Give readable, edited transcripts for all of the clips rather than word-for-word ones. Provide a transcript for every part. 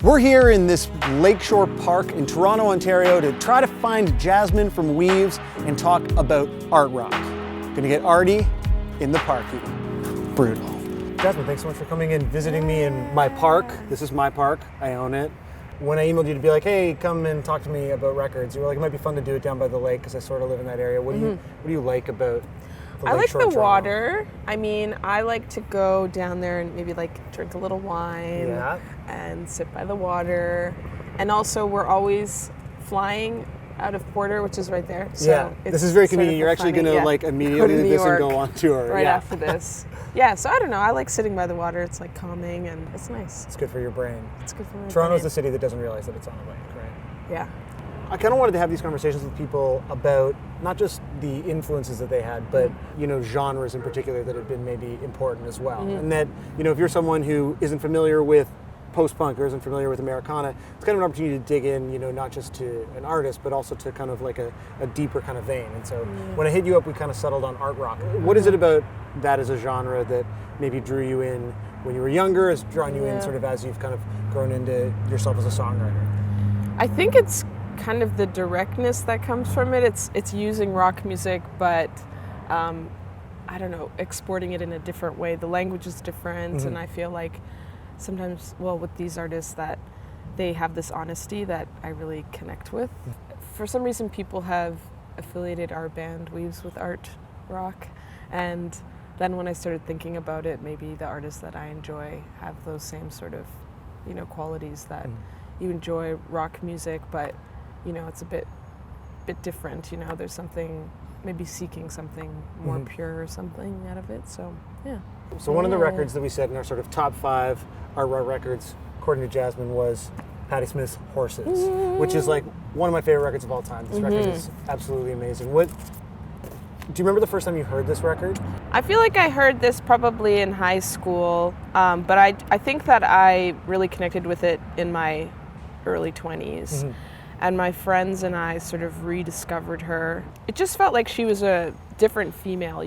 We're here in this lakeshore park in Toronto, Ontario to try to find Jasmyne from Weaves and talk about art rock. Gonna get arty in the parky. Brutal. Jasmyne, thanks so much for coming and visiting me in my park. This is my park, I own it. When I emailed you to be like, hey, come and talk to me about records, you were like, it might be fun to do it down by the lake because I sort of live in that area. What do you like about I like the water. I mean, I like to go down there and maybe like drink a little wine and sit by the water. And also we're always flying out of Porter, which is right there. So this is very convenient. You're actually going to like immediately do this and go on tour. Right after this. Yeah, so I don't know. I like sitting by the water. It's like calming and it's nice. It's good for your brain. It's good for my brain. Toronto's the city that doesn't realize that it's on a lake, right? Yeah. I kind of wanted to have these conversations with people about not just the influences that they had, but genres in particular that have been maybe important as well. And that if you're someone who isn't familiar with post-punk or isn't familiar with Americana, it's kind of an opportunity to dig in, not just to an artist, but also to kind of like a deeper kind of vein. And so when I hit you up, we kind of settled on art rock. What is it about that as a genre that maybe drew you in when you were younger, has drawn you in sort of as you've kind of grown into yourself as a songwriter? I think it's kind of the directness that comes from it. It's using rock music, but I don't know, exporting it in a different way. The language is different, and I feel like sometimes, with these artists, that they have this honesty that I really connect with. For some reason, people have affiliated our band Weaves with art rock, and then when I started thinking about it, maybe the artists that I enjoy have those same sort of, qualities that you enjoy rock music, but it's a bit different. There's something, maybe seeking something more pure or something out of it. So yeah. So one of the records that we said in our sort of top 5 art rock records, according to Jasmyne, was Patti Smith's Horses, which is like one of my favorite records of all time. This record is absolutely amazing. Do you remember the first time you heard this record? I feel like I heard this probably in high school, but I think that I really connected with it in my early 20s. And my friends and I sort of rediscovered her. It just felt like she was a different female,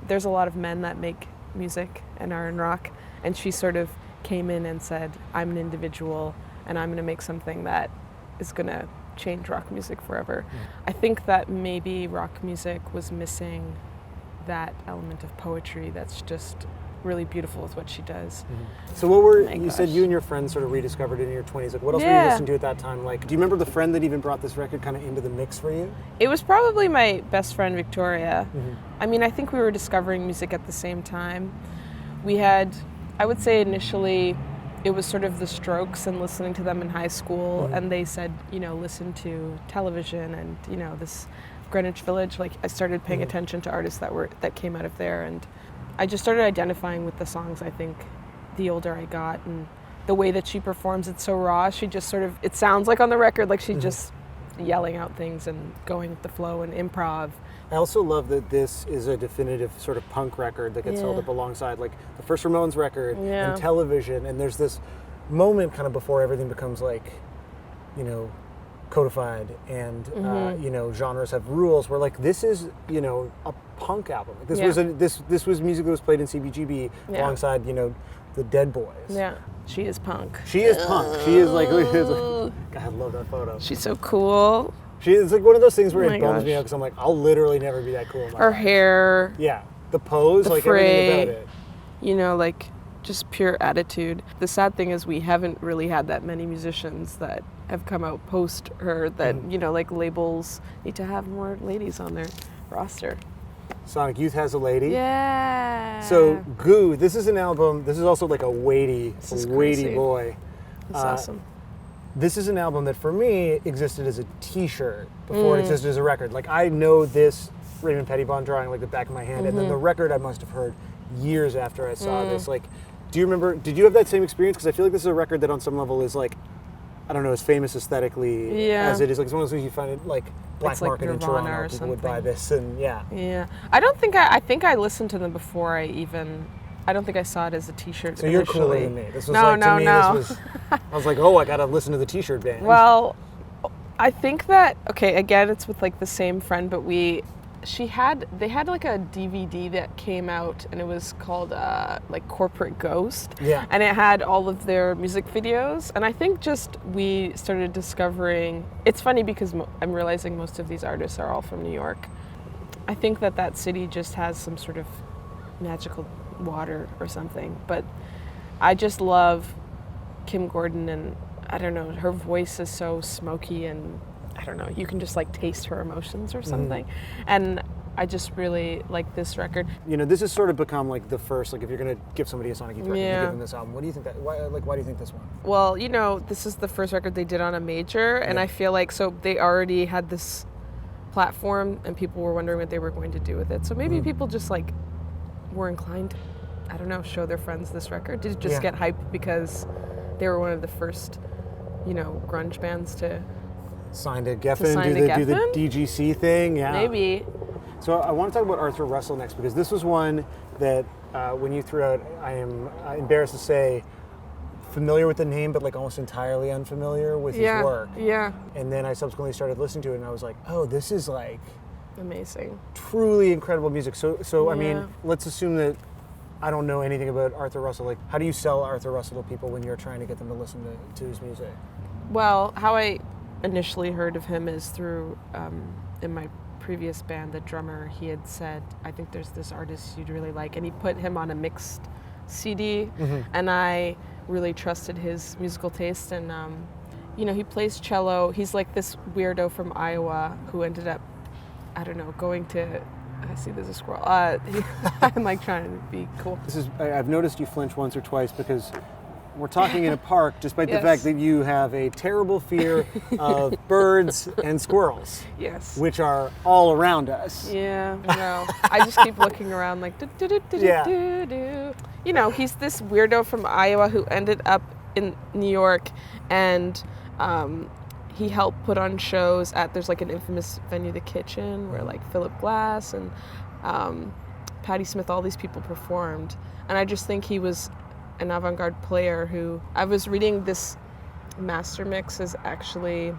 There's a lot of men that make music and are in rock, and she sort of came in and said, I'm an individual, and I'm going to make something that is going to change rock music forever. I think that maybe rock music was missing that element of poetry that's just really beautiful with what she does. So you said you and your friends sort of rediscovered it in your 20s. Like, what else were you listening to at that time? Like, do you remember the friend that even brought this record kind of into the mix for you? It was probably my best friend, Victoria. I mean, I think we were discovering music at the same time. We had, I would say initially, it was sort of the Strokes and listening to them in high school, and they said, listen to Television and, this Greenwich Village. Like, I started paying attention to artists that came out of there, and I just started identifying with the songs, I think, the older I got, and the way that she performs, it's so raw. She just sort of, it sounds like on the record, like she's just yelling out things and going with the flow and improv. I also love that this is a definitive sort of punk record that gets held up alongside like the first Ramones record and Television, and there's this moment kind of before everything becomes like, codified and genres have rules where like this is a punk album. Like, this was music that was played in CBGB alongside the Dead Boys. Yeah, she is punk. She is punk. She is like God, I love that photo. She's so cool. It's like one of those things where it bums me out because I'm like, I'll literally never be that cool in my Her life. hair. Yeah, the pose, like fray, everything about it. Like just pure attitude. The sad thing is we haven't really had that many musicians that have come out post her that, like labels need to have more ladies on their roster. Sonic Youth has a lady. Yeah. So Goo, this is an album, this is also like a weighty boy. It's awesome. This is an album that for me existed as a t-shirt before it existed as a record. Like I know this Raymond Pettibon drawing like the back of my hand, and then the record I must have heard years after I saw this. Like, do you remember, did you have that same experience? Because I feel like this is a record that on some level is like, I don't know, as famous aesthetically as it is. Like it's one of those things you find it like black market in Toronto. People would buy this and Yeah. I think I listened to them before I don't think I saw it as a t-shirt. So you're cooler than me. This was this was, I was like, oh, I gotta listen to the t-shirt band. Well, I think that, again, it's with like the same friend, but we they had like a DVD that came out, and it was called like Corporate Ghost. Yeah. And it had all of their music videos. And I think just we started discovering, it's funny because I'm realizing most of these artists are all from New York. I think that city just has some sort of magical water or something. But I just love Kim Gordon, and I don't know, her voice is so smoky, and I don't know, you can just like taste her emotions or something. And I just really like this record. You know, this has sort of become like the first, like if you're going to give somebody a Sonic Youth record, you give them this album. What do you think why do you think this one? Well, you know, this is the first record they did on a major, and I feel like, so they already had this platform and people were wondering what they were going to do with it. So maybe people just like were inclined to, I don't know, show their friends this record. Did it just get hyped because they were one of the first, you know, grunge bands to sign to Geffen, do the DGC thing? Yeah. Maybe. So I want to talk about Arthur Russell next, because this was one that when you threw out, I am embarrassed to say, familiar with the name, but like almost entirely unfamiliar with his work. Yeah. And then I subsequently started listening to it, and I was like, oh, this is like amazing, truly incredible music. So I mean, let's assume that I don't know anything about Arthur Russell. Like, how do you sell Arthur Russell to people when you're trying to get them to listen to his music? Well, how I initially heard of him is through, in my previous band, the drummer, he had said, I think there's this artist you'd really like, and he put him on a mixed CD, and I really trusted his musical taste. And you know, he plays cello. He's like this weirdo from Iowa who ended up, I don't know, going to, I see there's a squirrel. I'm like trying to be cool. I've noticed you flinch once or twice because we're talking in a park, despite the fact that you have a terrible fear of birds and squirrels. Yes. Which are all around us. Yeah, no. I just keep looking around like do do do do do do. You know, he's this weirdo from Iowa who ended up in New York, and he helped put on shows there's like an infamous venue, The Kitchen, where like Philip Glass and Patti Smith, all these people performed. And I just think he was an avant-garde player who, I was reading this master mix is actually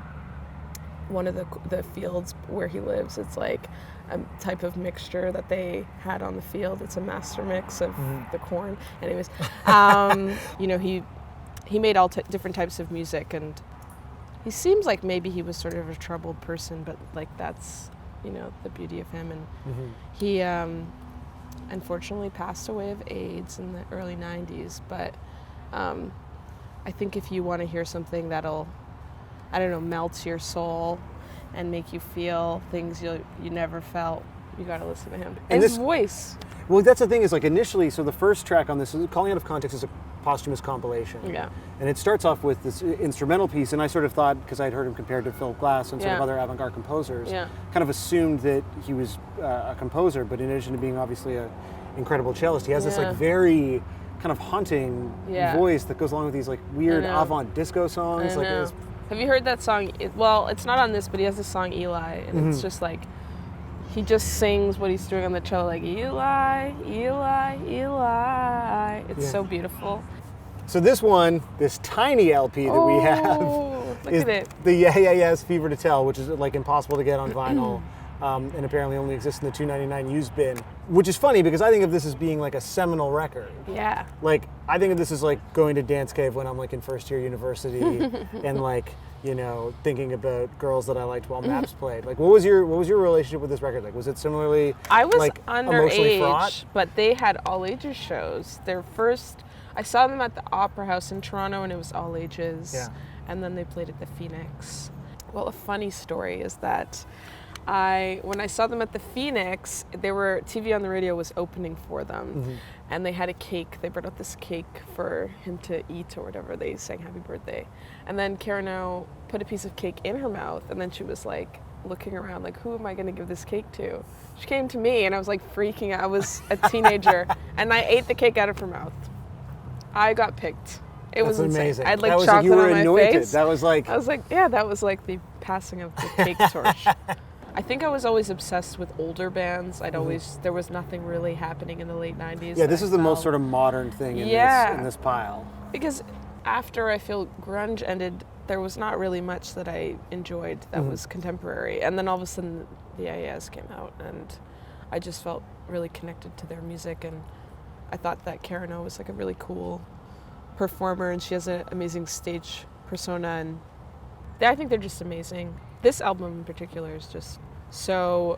one of the fields where he lives. It's like a type of mixture that they had on the field. It's a master mix of the corn. Anyways, you know, he made all different types of music, and he seems like maybe he was sort of a troubled person, but like that's, you know, the beauty of him. And he unfortunately passed away of AIDS in the early 90s, but I think if you want to hear something that'll, I don't know, melts your soul and make you feel things you never felt, you got to listen to him. And his voice. Well, that's the thing, is like initially, so the first track on this, Calling Out of Context, is a posthumous compilation. Yeah. And it starts off with this instrumental piece, and I sort of thought, because I'd heard him compared to Philip Glass and sort of other avant-garde composers, kind of assumed that he was a composer, but in addition to being obviously an incredible cellist, he has this like very kind of haunting voice that goes along with these like weird avant disco songs. Have you heard that song? Well, it's not on this, but he has this song Eli, and it's just like, he just sings what he's doing on the cello, like Eli, Eli, Eli. It's so beautiful. So this one, this tiny LP that we have, look is at it. the Yeah Yeah Yeahs Fever to Tell, which is like impossible to get on vinyl, and apparently only exists in the $2.99 used bin. Which is funny because I think of this as being like a seminal record. Yeah. Like, I think of this as like going to dance cave when I'm like in first year university and like, you know, thinking about girls that I liked while Maps played. Like, what was your relationship with this record like? Was it similarly I was like emotionally fraught? underage, but they had all ages shows. Their first, I saw them at the Opera House in Toronto, and it was all ages. Yeah. And then they played at the Phoenix. Well, a funny story is that when I saw them at the Phoenix, TV on the Radio was opening for them, and they had a cake. They brought out this cake for him to eat or whatever. They sang Happy Birthday. And then Karen O put a piece of cake in her mouth, and then she was like looking around like, who am I going to give this cake to? She came to me, and I was like freaking out. I was a teenager, and I ate the cake out of her mouth. I got picked. It was amazing. I had like that was chocolate like you were on my anointed. face. That was like, I was like, yeah, that was like the passing of the cake torch. I think I was always obsessed with older bands. There was nothing really happening in the late 90s. yeah, this is the most sort of modern thing in this pile. Because after I feel grunge ended, there was not really much that I enjoyed that was contemporary. And then all of a sudden the AAS came out, and I just felt really connected to their music, and I thought that Karen O was like a really cool performer, and she has an amazing stage persona, and I think they're just amazing. This album in particular is just so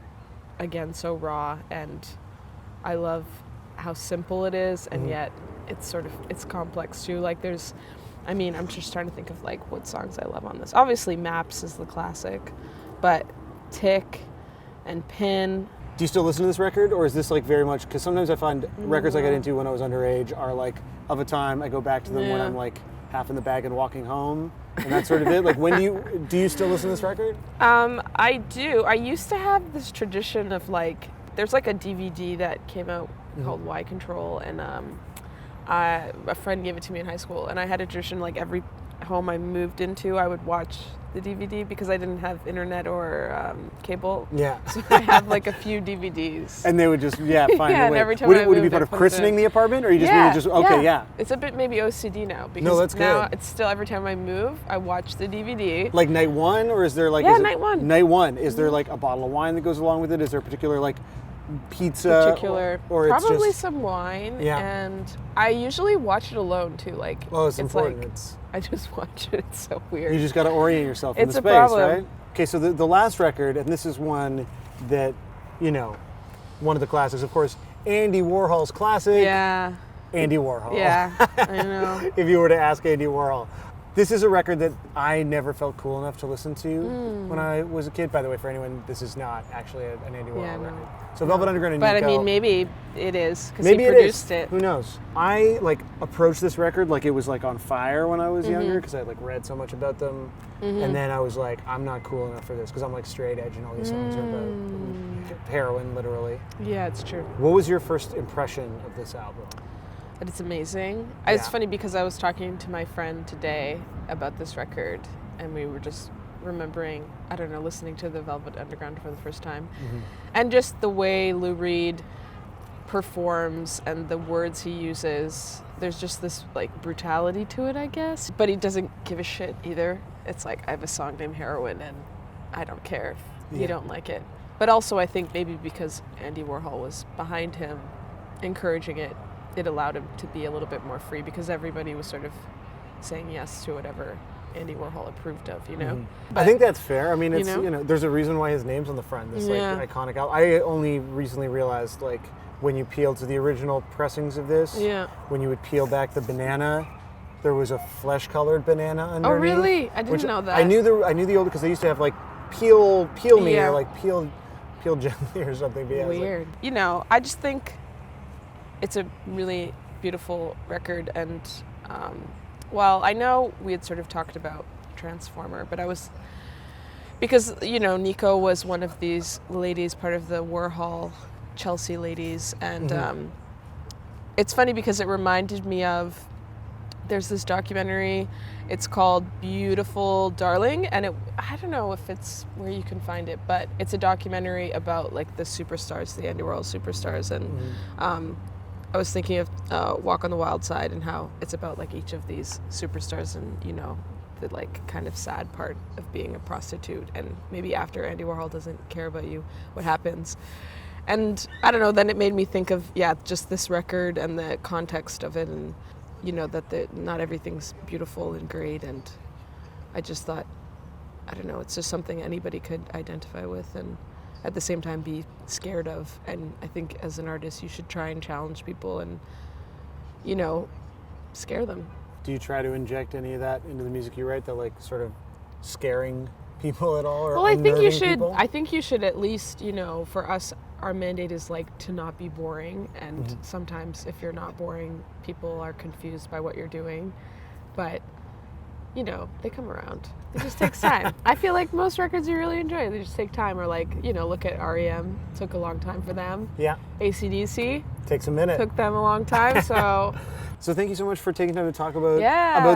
raw, and I love how simple it is, and yet it's complex too. Like I'm just trying to think of like what songs I love on this. Obviously Maps is the classic, but Tick and Pin. Do you still listen to this record, or is this like very much, because sometimes I find records I got into when I was underage are like of a time, I go back to them when I'm like half in the bag and walking home, and that's sort of it. Like, when do you still listen to this record? I do. I used to have this tradition of like, there's like a DVD that came out called Y Control, and a friend gave it to me in high school, and I had a tradition like every home I moved into, I would watch the DVD because I didn't have internet or cable. Yeah. So I have like a few DVDs. And they would just, find a way. And every time would I it moved, be part I of put it christening in. the apartment, or you just okay. It's a bit maybe OCD now, because No, that's now good. it's still every time I move, I watch the DVD. Like night one, or is there like night one. Night one. Is there like a bottle of wine that goes along with it? Is there a particular like pizza or it's probably just some wine, Yeah. and I usually watch it alone too. Like, it's important. like I just watch it. It's so weird. You just got to orient yourself in It's the a space, problem. right? Okay, so the last record, and this is one that, one of the classics, of course, Andy Warhol's classic. Yeah. Andy Warhol. Yeah, I know. If you were to ask Andy Warhol. This is a record that I never felt cool enough to listen to when I was a kid. By the way, for anyone, this is not actually an Andy Warhol record. So Velvet Underground and But Nico. I mean, maybe it is, because Maybe he produced it. Who knows? I approached this record like it was like on fire when I was younger, because I read so much about them, and then I was like, I'm not cool enough for this, because I'm like straight edge and all these songs are about heroin, literally. Yeah, it's true. What was your first impression of this album? But it's amazing. Yeah. It's funny because I was talking to my friend today about this record, and we were just remembering, I don't know, listening to the Velvet Underground for the first time. And just the way Lou Reed performs and the words he uses, there's just this like brutality to it, I guess. But he doesn't give a shit either. It's like, I have a song named Heroin, and I don't care if you don't like it. But also I think maybe because Andy Warhol was behind him, encouraging it, it allowed him to be a little bit more free, because everybody was sort of saying yes to whatever Andy Warhol approved of, But, I think that's fair. I mean, it's you know? there's a reason why his name's on the front. This like iconic album. I only recently realized, like, when you peel to the original pressings of this, when you would peel back the banana, there was a flesh-colored banana underneath. Oh, really? I didn't know that. I knew the old, because they used to have like peel me, or like peel gently or something. But yeah, weird. I just think it's a really beautiful record, and well, I know we had sort of talked about Transformer, but because Nico was one of these ladies, part of the Warhol Chelsea ladies, and it's funny because it reminded me of, there's this documentary, it's called Beautiful Darling, and I don't know if it's where you can find it, but it's a documentary about like the superstars, the Andy Warhol superstars, and I was thinking of Walk on the Wild Side, and how it's about like each of these superstars, and the like kind of sad part of being a prostitute, and maybe after Andy Warhol doesn't care about you, what happens. And I don't know, then it made me think of just this record and the context of it, and that not everything's beautiful and great, and I just thought, I don't know, it's just something anybody could identify with and at the same time be scared of. And I think as an artist you should try and challenge people and scare them. Do you try to inject any of that into the music you write, that like sort of scaring people at all, or well, I think you should people? I think you should at least, for us, our mandate is like to not be boring, and sometimes if you're not boring, people are confused by what you're doing, but they come around. It just takes time. I feel like most records you really enjoy, they just take time. Or like, look at REM. Took a long time for them. Yeah. AC/DC. Takes a minute. Took them a long time, so... So thank you so much for taking time to talk about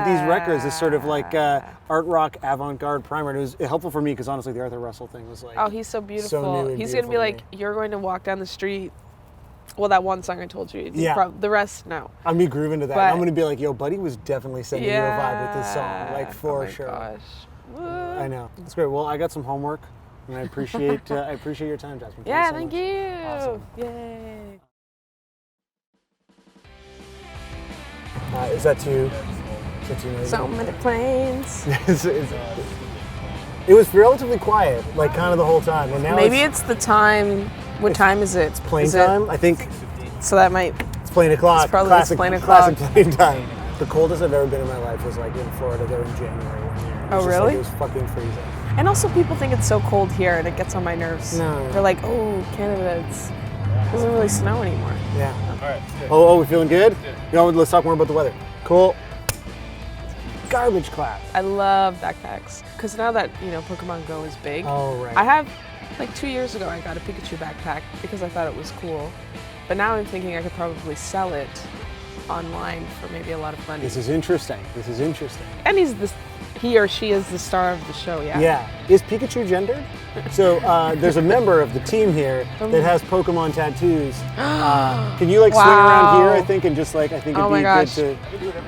these records. This sort of like art rock avant-garde primer. And it was helpful for me because honestly, the Arthur Russell thing was like... Oh, he's so beautiful. So new and he's going to be beautiful like, you're going to walk down the street Well, that one song I told you. Yeah. The rest, no. I'm be grooving to that. But- I'm gonna be like, yo, Buddy was definitely sending you a vibe with this song, like for oh my sure. Gosh. I know. That's great. Well, I got some homework, and I appreciate your time, Jasmine. Yeah, Thank thank you. you. Awesome. Yay. Is that too noisy? So many planes. It was relatively quiet, like kind of the whole time, and now Maybe it's the time. What time is it? It's plane time. I think So that might. it's plane o'clock. It's probably classic, plane o'clock. Classic plane time. The coldest I've ever been in my life was like in Florida there in January one year. It was Oh, just really? Like, it was fucking freezing. And also, people think it's so cold here, and it gets on my nerves. No. They're like, "Oh, Canada, it doesn't really snow anymore." Yeah. All right. Oh, we feeling good? You know, let's talk more about the weather. Cool. Garbage class. I love backpacks because now that Pokemon Go is big. Oh, right. I have, like 2 years ago, I got a Pikachu backpack because I thought it was cool. But now I'm thinking I could probably sell it online for maybe a lot of money. This is interesting. And he or she is the star of the show, yeah? Yeah. Is Pikachu gendered? So there's a member of the team here that has Pokemon tattoos. Can you like swing around here, I think, and just like, I think it'd Oh my be gosh. good to...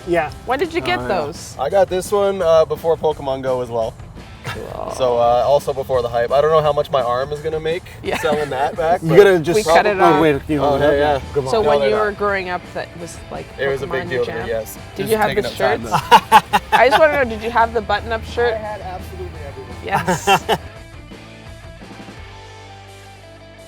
Yeah. When did you get those? I got this one before Pokemon Go as well. So also before the hype. I don't know how much my arm is gonna make selling that back. You gotta just... We cut it off. Wait, you know, Oh, hey, yeah. Come on. So No, when they're you not. were growing up, that was like It was a Pokemon big your deal to me, jam? yes. Did Just you have the taking up time, shirts? I just want to know, did you have the button-up shirt? I had absolutely everything. Yes.